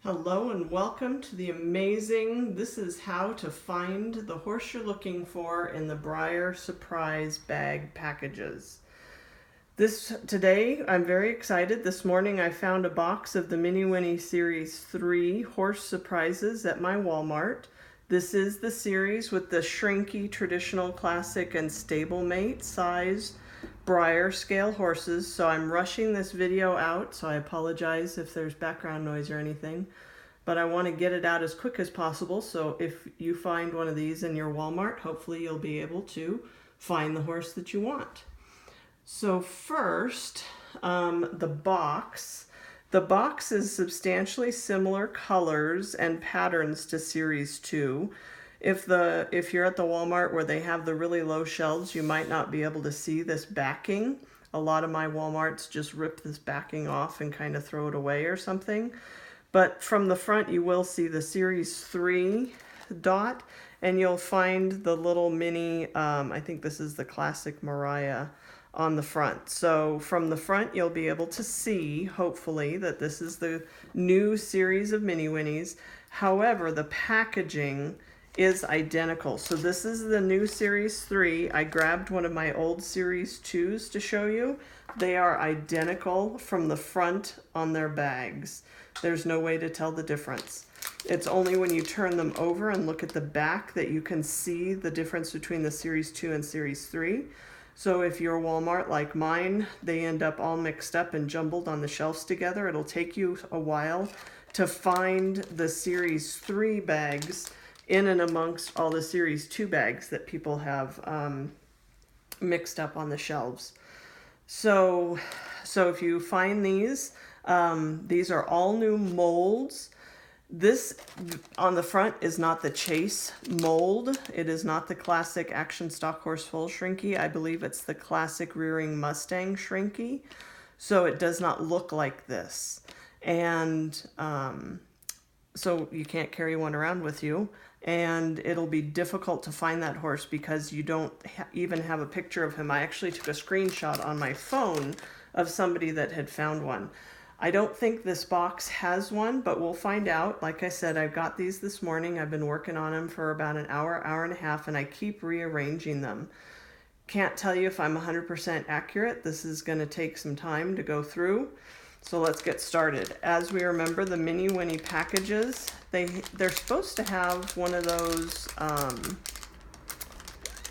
Hello and welcome to the amazing, this is how to find the horse you're looking for in the Breyer surprise bag packages. Today I'm very excited. This morning I found a box of the Mini Winnie Series 3 horse surprises at my Walmart. This is the series with the shrinky, traditional, classic, and stablemate size Breyer scale horses. So I'm rushing this video out, so I apologize if there's background noise or anything. But I want to get it out as quick as possible, so if you find one of these in your Walmart, hopefully you'll be able to find the horse that you want. So first, the box. The box is substantially similar colors and patterns to Series 2. If you're at the Walmart where they have the really low shelves, you might not be able to see this backing. A lot of my Walmarts just rip this backing off and kind of throw it away or something. But from the front you will see the Series 3 dot, and you'll find the little mini, I think this is the classic Mariah, on the front. So from the front you'll be able to see, hopefully, that this is the new series of Mini Winnies. However, the packaging is identical. So this is the new Series 3. I grabbed one of my old Series 2s to show you. They are identical from the front on their bags. There's no way to tell the difference. It's only when you turn them over and look at the back that you can see the difference between the Series 2 and Series 3. So if you're Walmart like mine, they end up all mixed up and jumbled on the shelves together. It'll take you a while to find the Series 3 bags in and amongst all the Series 2 bags that people have mixed up on the shelves. So if you find these are all new molds. This on the front is not the Chase mold. It is not the classic action stock horse foal shrinky. I believe it's the classic rearing Mustang shrinky. So it does not look like this. And so you can't carry one around with you. And it'll be difficult to find that horse because you don't even have a picture of him. I actually took a screenshot on my phone of somebody that had found one. I don't think this box has one, but we'll find out. Like I said, I've got these this morning. I've been working on them for about an hour, hour and a half, and I keep rearranging them. Can't tell you if I'm 100% accurate. This is going to take some time to go through. So let's get started. As we remember, the Mini Winnie packages, they're supposed to have one of those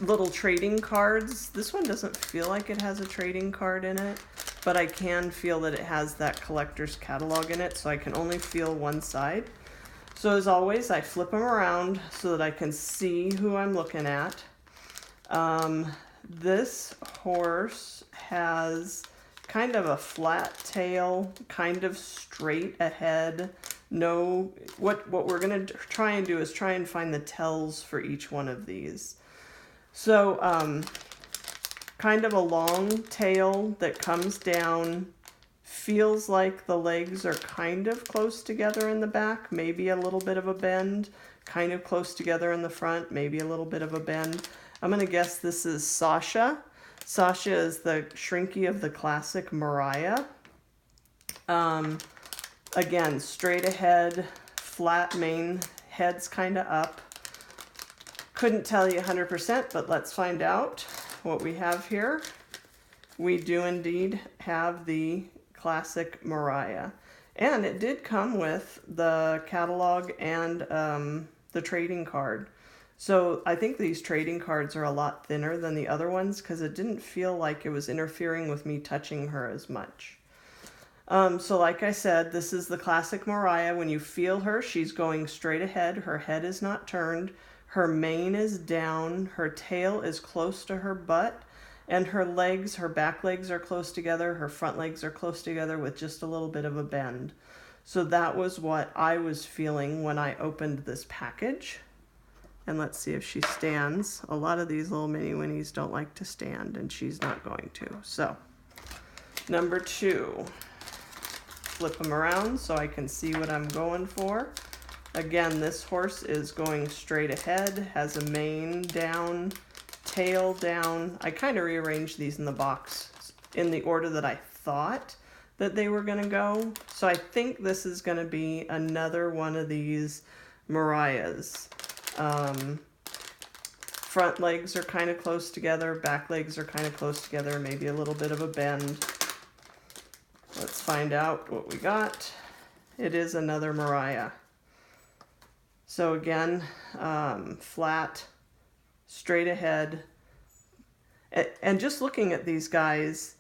little trading cards. This one doesn't feel like it has a trading card in it, but I can feel that it has that collector's catalog in it, so I can only feel one side. So as always, I flip them around so that I can see who I'm looking at. This horse has kind of a flat tail, kind of straight ahead. No, what we're going to try and do is try and find the tells for each one of these. So, kind of a long tail that comes down, feels like the legs are kind of close together in the back, maybe a little bit of a bend, kind of close together in the front, maybe a little bit of a bend. I'm going to guess this is Sasha. Sasha is the shrinky of the classic Mariah. Again, straight ahead, flat mane, head's kind of up. Couldn't tell you 100%, but let's find out what we have here. We do indeed have the classic Mariah. And it did come with the catalog and the trading card. So I think these trading cards are a lot thinner than the other ones because it didn't feel like it was interfering with me touching her as much. So like I said, this is the classic Mariah. When you feel her, she's going straight ahead. Her head is not turned. Her mane is down. Her tail is close to her butt. And her legs, her back legs are close together. Her front legs are close together with just a little bit of a bend. So that was what I was feeling when I opened this package. And let's see if she stands. A lot of these little Mini Winnies don't like to stand, and she's not going to. So, number 2. Flip them around so I can see what I'm going for. Again, this horse is going straight ahead, has a mane down, tail down. I kind of rearranged these in the box in the order that I thought that they were going to go. So I think this is going to be another one of these Mariahs. Front legs are kind of close together, back legs are kind of close together, maybe a little bit of a bend. Let's find out what we got. It is another Mariah. So again, flat, straight ahead. And just looking at these guys,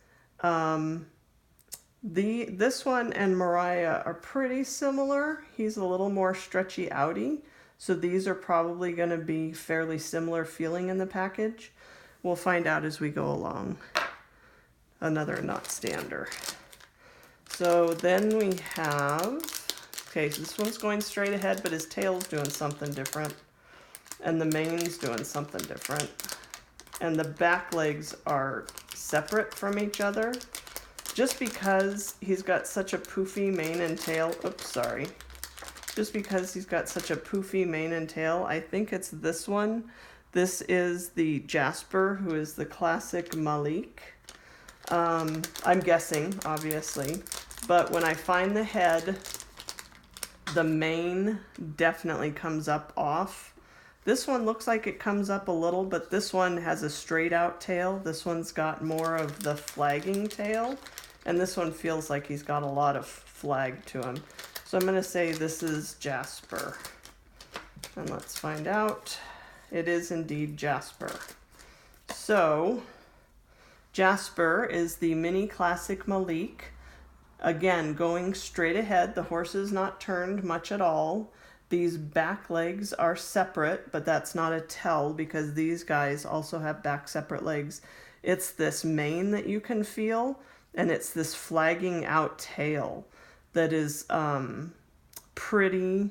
this one and Mariah are pretty similar. He's a little more stretchy outy. So these are probably going to be fairly similar feeling in the package. We'll find out as we go along. Another not stander. So then we have, okay, so this one's going straight ahead, but his tail's doing something different. And the mane's doing something different. And the back legs are separate from each other. Just because he's got such a poofy mane and tail, oops, sorry. Just because he's got such a poofy mane and tail, I think it's this one. This is the Jasper, who is the classic Malik. I'm guessing, obviously. But when I find the head, the mane definitely comes up off. This one looks like it comes up a little, but this one has a straight out tail. This one's got more of the flagging tail. And this one feels like he's got a lot of flag to him. So I'm going to say this is Jasper. And let's find out. It is indeed Jasper. So Jasper is the mini classic Malik. Again, going straight ahead. The horse is not turned much at all. These back legs are separate, but that's not a tell because these guys also have back separate legs. It's this mane that you can feel, and it's this flagging out tail that is pretty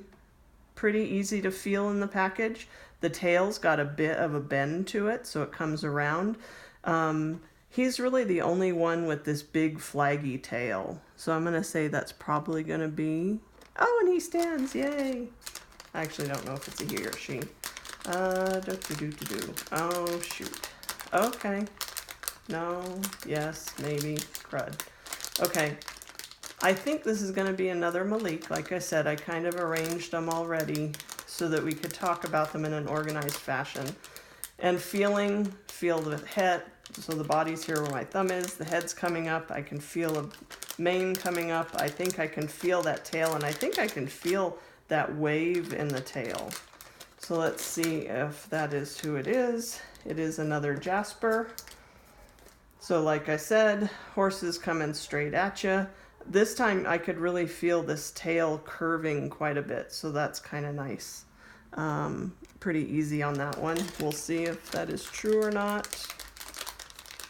easy to feel in the package. The tail's got a bit of a bend to it, so it comes around. He's really the only one with this big flaggy tail. So I'm going to say that's probably going to be... Oh, and he stands. Yay. I actually don't know if it's a he or she. Oh, shoot. Okay. No. Yes. Maybe. Crud. Okay. I think this is going to be another Malik. Like I said, I kind of arranged them already so that we could talk about them in an organized fashion. And feel the head. So the body's here where my thumb is. The head's coming up. I can feel a mane coming up. I think I can feel that tail, and I think I can feel that wave in the tail. So let's see if that is who it is. It is another Jasper. So like I said, horses coming straight at you. This time I could really feel this tail curving quite a bit, so that's kind of nice. Pretty easy on that one. We'll see if that is true or not.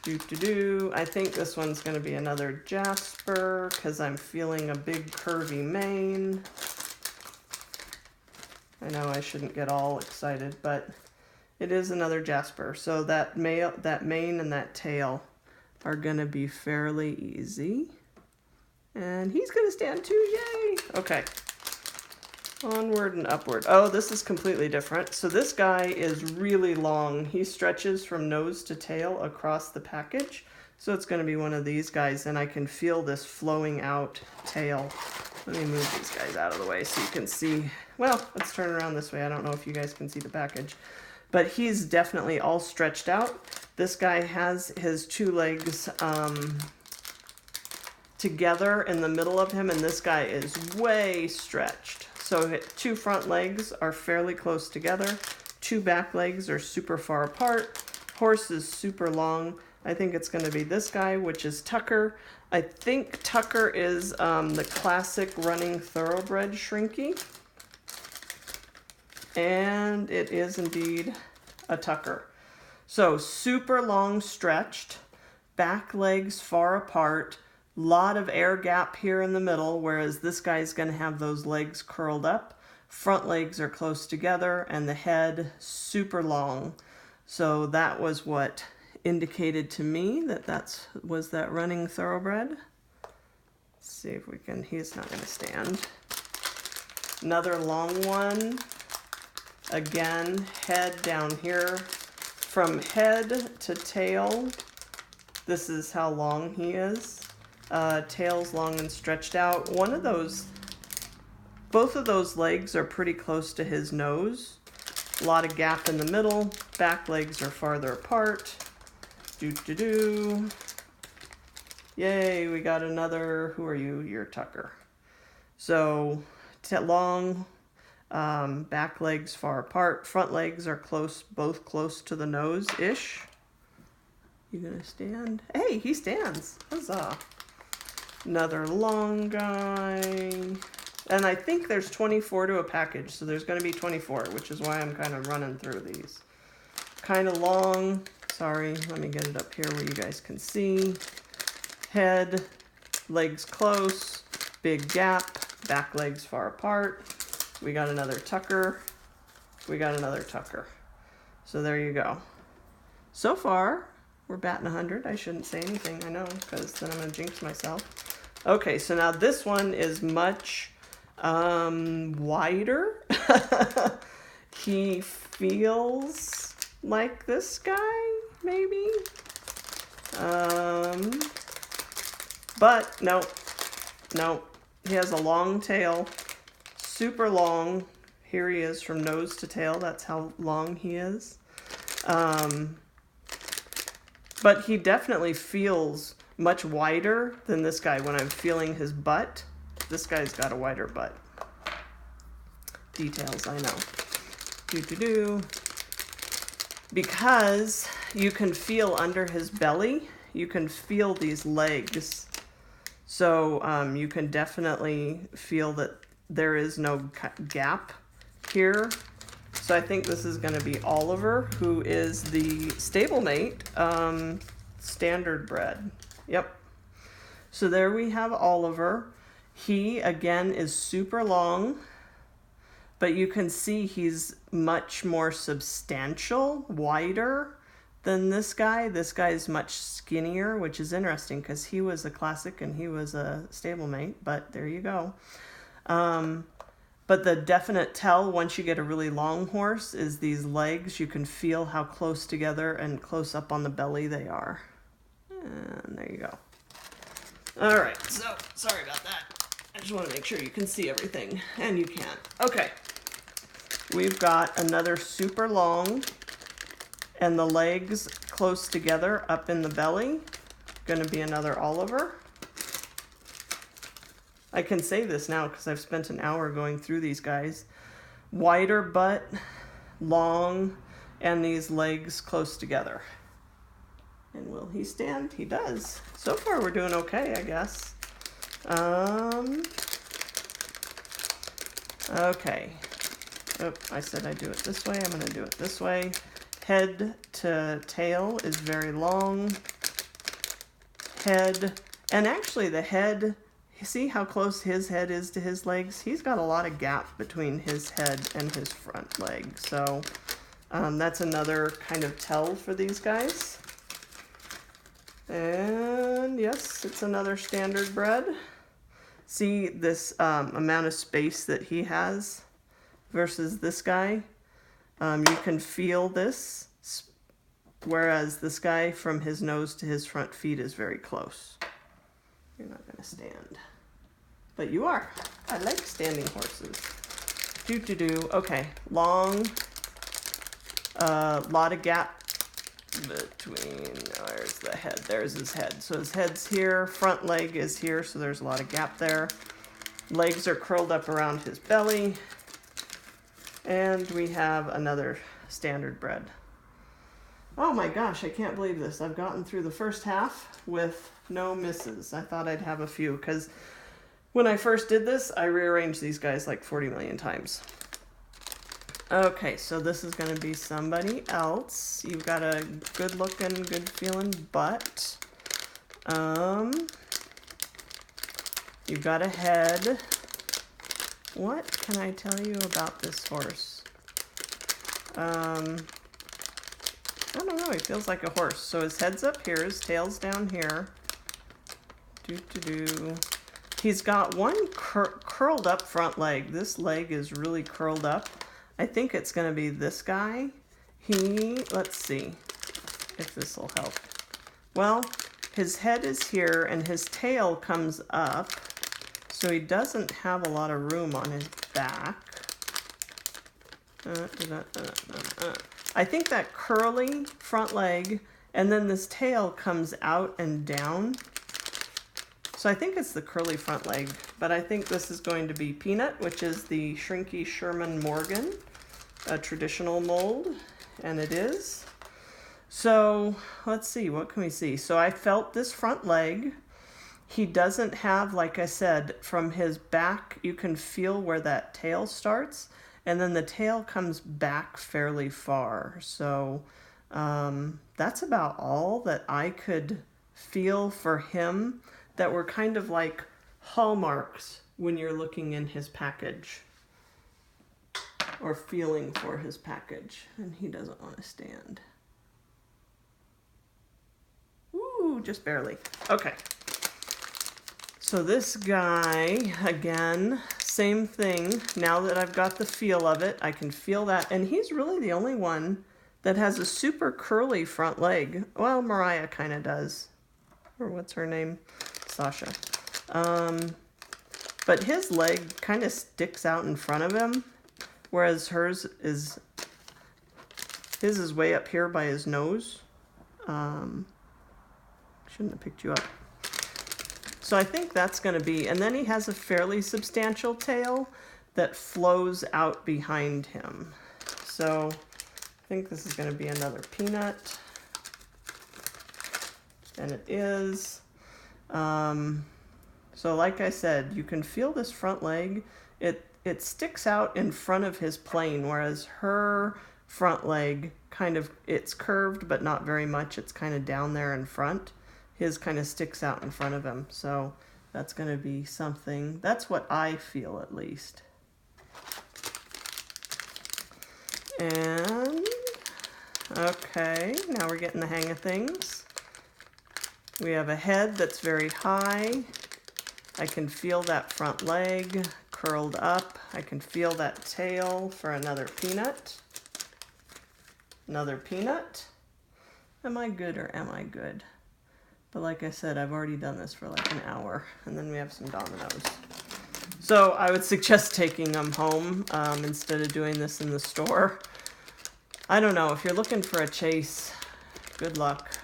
I think this one's going to be another Jasper because I'm feeling a big curvy mane. I know I shouldn't get all excited, but it is another Jasper. So that mane and that tail are going to be fairly easy. And he's going to stand too, yay! Okay. Onward and upward. Oh, this is completely different. So this guy is really long. He stretches from nose to tail across the package. So it's going to be one of these guys, and I can feel this flowing out tail. Let me move these guys out of the way so you can see. Well, let's turn around this way. I don't know if you guys can see the package. But he's definitely all stretched out. This guy has his two legs together in the middle of him, and this guy is way stretched. So two front legs are fairly close together. Two back legs are super far apart. Horse is super long. I think it's going to be this guy, which is Tucker. I think Tucker is the classic running thoroughbred shrinky. And it is indeed a Tucker. So super long stretched, back legs far apart, lot of air gap here in the middle, whereas this guy's going to have those legs curled up. Front legs are close together, and the head super long. So that was what indicated to me that was that running thoroughbred. Let's see if we can, he's not going to stand. Another long one. Again, head down here. From head to tail, this is how long he is. Tail's long and stretched out. Both of those legs are pretty close to his nose. A lot of gap in the middle. Back legs are farther apart. Yay, we got another, who are you? You're Tucker. So, long, back legs far apart. Front legs are close, both close to the nose-ish. You gonna stand? Hey, he stands. Huzzah. Another long guy. And I think there's 24 to a package, so there's gonna be 24, which is why I'm kind of running through these. Kind of long. Sorry, let me get it up here where you guys can see. Head, legs close, big gap, back legs far apart. We got another Tucker. We got another Tucker. So there you go. So far, we're batting 100. I shouldn't say anything, I know, because then I'm going to jinx myself. Okay, so now this one is much wider. He feels like this guy, maybe. But no, he has a long tail, super long. Here he is from nose to tail. That's how long he is. But he definitely feels much wider than this guy when I'm feeling his butt. This guy's got a wider butt. Details, I know. Because you can feel under his belly, you can feel these legs. So you can definitely feel that there is no gap here. So I think this is going to be Oliver, who is the stablemate, Standardbred. Yep. So there we have Oliver. He, again, is super long, but you can see he's much more substantial, wider than this guy. This guy is much skinnier, which is interesting because he was a classic and he was a stablemate, but there you go. But the definite tell once you get a really long horse is these legs. You can feel how close together and close up on the belly they are. And there you go. All right, so sorry about that. I just want to make sure you can see everything, and you can. Okay, we've got another super long, and the legs close together up in the belly. Going to be another Oliver. I can say this now because I've spent an hour going through these guys. Wider butt, long, and these legs close together. And will he stand? He does. So far we're doing okay, I guess. Okay. Oh, I said I'd do it this way. I'm going to do it this way. Head to tail is very long. Head, and actually the head, you see how close his head is to his legs? He's got a lot of gap between his head and his front leg. So that's another kind of tell for these guys. And yes, it's another Standardbred. See this amount of space that he has versus this guy. You can feel this, whereas this guy from his nose to his front feet is very close. You're not going to stand. But you are. I like standing horses. Okay, long. Lot of gap between, where's the head? There's his head. So his head's here, front leg is here, so there's a lot of gap there. Legs are curled up around his belly. And we have another Standardbred. Oh my gosh, I can't believe this. I've gotten through the first half with no misses. I thought I'd have a few because when I first did this, I rearranged these guys like 40 million times. Okay, so this is going to be somebody else. You've got a good looking, good feeling butt. You've got a head. What can I tell you about this horse? I don't know, he feels like a horse. So his head's up here, his tail's down here. He's got one curled up front leg. This leg is really curled up. I think it's going to be this guy. Let's see if this will help. Well, his head is here and his tail comes up, so he doesn't have a lot of room on his back. I think that curly front leg and then this tail comes out and down. So I think it's the curly front leg, but I think this is going to be Peanut, which is the shrinky Sherman Morgan, a traditional mold, and it is. So let's see, what can we see? So I felt this front leg. He doesn't have, like I said, from his back, you can feel where that tail starts, and then the tail comes back fairly far. So that's about all that I could feel for him that were kind of like hallmarks when you're looking in his package or feeling for his package. And he doesn't want to stand. Ooh, just barely. Okay. So this guy, again, same thing. Now that I've got the feel of it, I can feel that. And he's really the only one that has a super curly front leg. Well, Mariah kind of does. Or what's her name? Sasha. But his leg kind of sticks out in front of him, whereas his is way up here by his nose. Shouldn't have picked you up. So I think that's going to be, and then he has a fairly substantial tail that flows out behind him. So I think this is going to be another Peanut. And it is. So like I said, you can feel this front leg. It sticks out in front of his plane, whereas her front leg it's curved, but not very much. It's kind of down there in front. His kind of sticks out in front of him. So that's going to be something. That's what I feel, at least. And, okay, now we're getting the hang of things. We have a head that's very high. I can feel that front leg curled up. I can feel that tail for another Peanut. Another Peanut. Am I good or am I good? But like I said, I've already done this for like an hour, and then we have some dominoes. So I would suggest taking them home instead of doing this in the store. I don't know, if you're looking for a chase, good luck.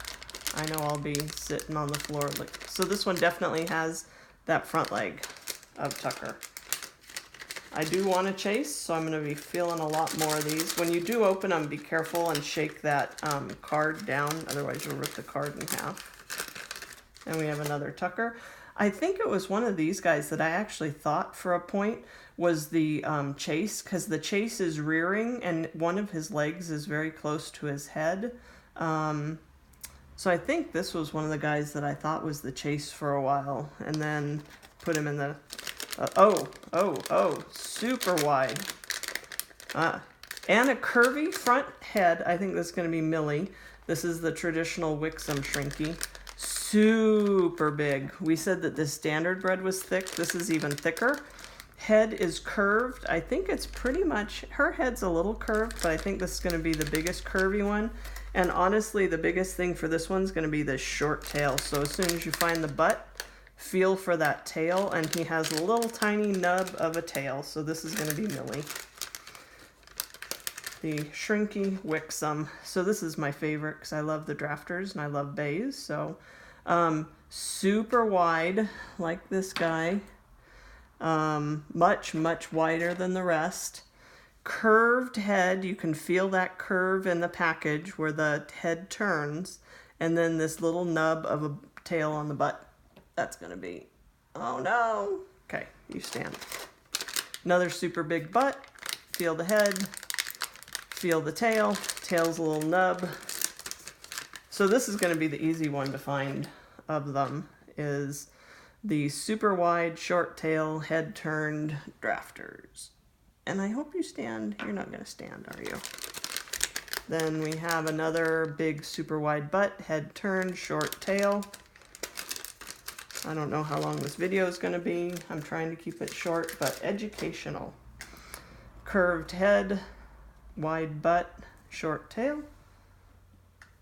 I know I'll be sitting on the floor. So this one definitely has that front leg of Tucker. I do want to chase, so I'm going to be feeling a lot more of these. When you do open them, be careful and shake that card down, otherwise you'll rip the card in half. And we have another Tucker. I think it was one of these guys that I actually thought for a point was the chase, because the chase is rearing and one of his legs is very close to his head. So I think this was one of the guys that I thought was the chase for a while, and then put him in the, super wide. And a curvy front head. I think this is going to be Millie. This is the traditional Wixom shrinky. Super big. We said that this Standardbred was thick. This is even thicker. Head is curved. I think it's pretty much, her head's a little curved, but I think this is going to be the biggest curvy one. And honestly, the biggest thing for this one's going to be this short tail. So as soon as you find the butt, feel for that tail. And he has a little tiny nub of a tail. So this is going to be Millie. The shrinky Wixom. So this is my favorite because I love the drafters and I love bays. So super wide like this guy. Much wider than the rest. Curved head, you can feel that curve in the package where the head turns, and then this little nub of a tail on the butt. That's gonna be, oh no. Okay, you stand. Another super big butt. Feel the head, feel the tail. Tail's a little nub. So this is gonna be the easy one to find of them, is the super wide, short tail, head turned drafters. And I hope you stand. You're not going to stand, are you? Then we have another big super wide butt, head turned, short tail. I don't know how long this video is going to be. I'm trying to keep it short, but educational. Curved head, wide butt, short tail.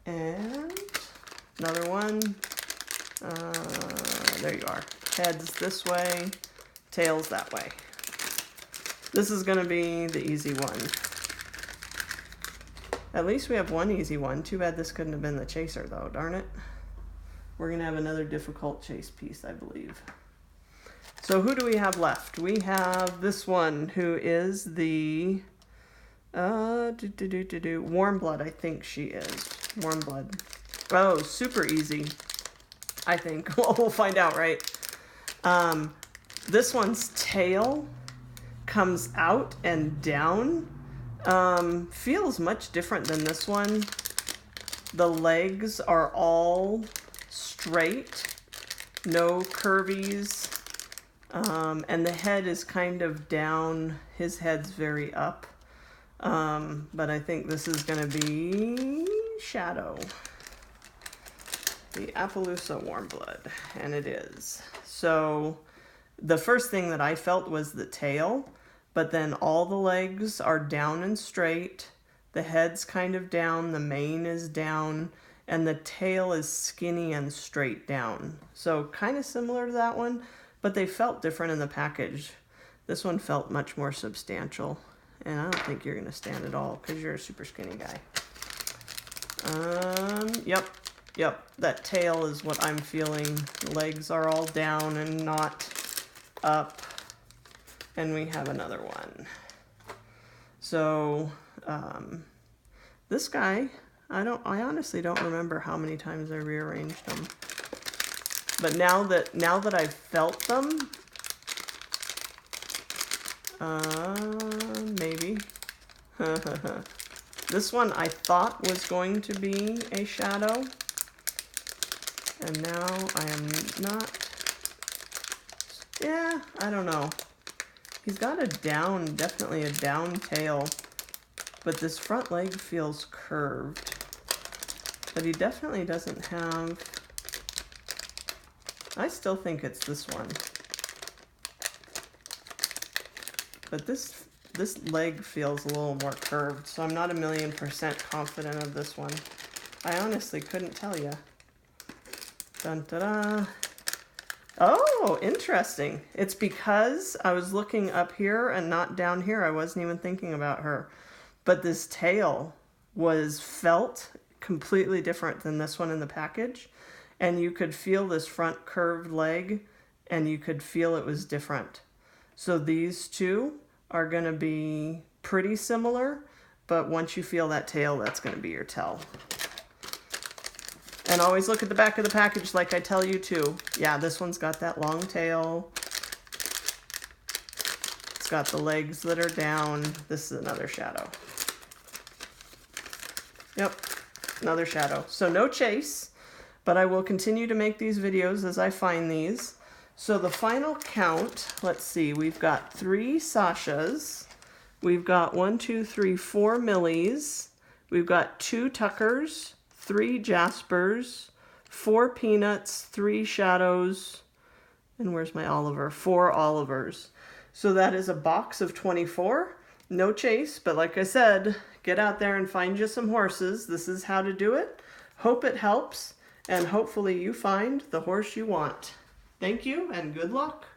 And another one. There you are. Heads this way, tails that way. This is going to be the easy one. At least we have one easy one. Too bad this couldn't have been the chaser though, darn it. We're going to have another difficult chase piece, I believe. So who do we have left? We have this one who is the Warmblood, I think she is. Warmblood. Oh, super easy, I think. Well, we'll find out, right? This one's tail comes out and down. Feels much different than this one. The legs are all straight, no curvies, and the head is kind of down. His head's very up, but I think this is going to be Shadow, the Appaloosa Warmblood, and it is. So the first thing that I felt was the tail, but then all the legs are down and straight, the head's kind of down, the mane is down, and the tail is skinny and straight down. So kind of similar to that one, but they felt different in the package. This one felt much more substantial, and I don't think you're going to stand at all because you're a super skinny guy. Yep, that tail is what I'm feeling. Legs are all down and not up. And we have another one. So this guy, I honestly don't remember how many times I rearranged them. But now that I've felt them, maybe. This one I thought was going to be a Shadow, and now I am not. Yeah, I don't know. He's got a down, definitely a down tail, but this front leg feels curved. But he definitely doesn't have, I still think it's this one. But this leg feels a little more curved, so I'm not 1,000,000% confident of this one. I honestly couldn't tell you. Dun da da. Oh, interesting. It's because I was looking up here and not down here. I wasn't even thinking about her. But this tail was felt completely different than this one in the package. And you could feel this front curved leg, and you could feel it was different. So these two are going to be pretty similar, but once you feel that tail, that's going to be your tell. And always look at the back of the package like I tell you to. Yeah, this one's got that long tail. It's got the legs that are down. This is another Shadow. Yep, another Shadow. So no chase, but I will continue to make these videos as I find these. So the final count, let's see, we've got 3 Sashas. We've got 1, 2, 3, 4 Millies. We've got 2 Tuckers. 3 Jaspers, 4 Peanuts, 3 Shadows, and where's my Oliver? 4 Olivers. So that is a box of 24. No chase, but like I said, get out there and find you some horses. This is how to do it. Hope it helps, and hopefully you find the horse you want. Thank you, and good luck.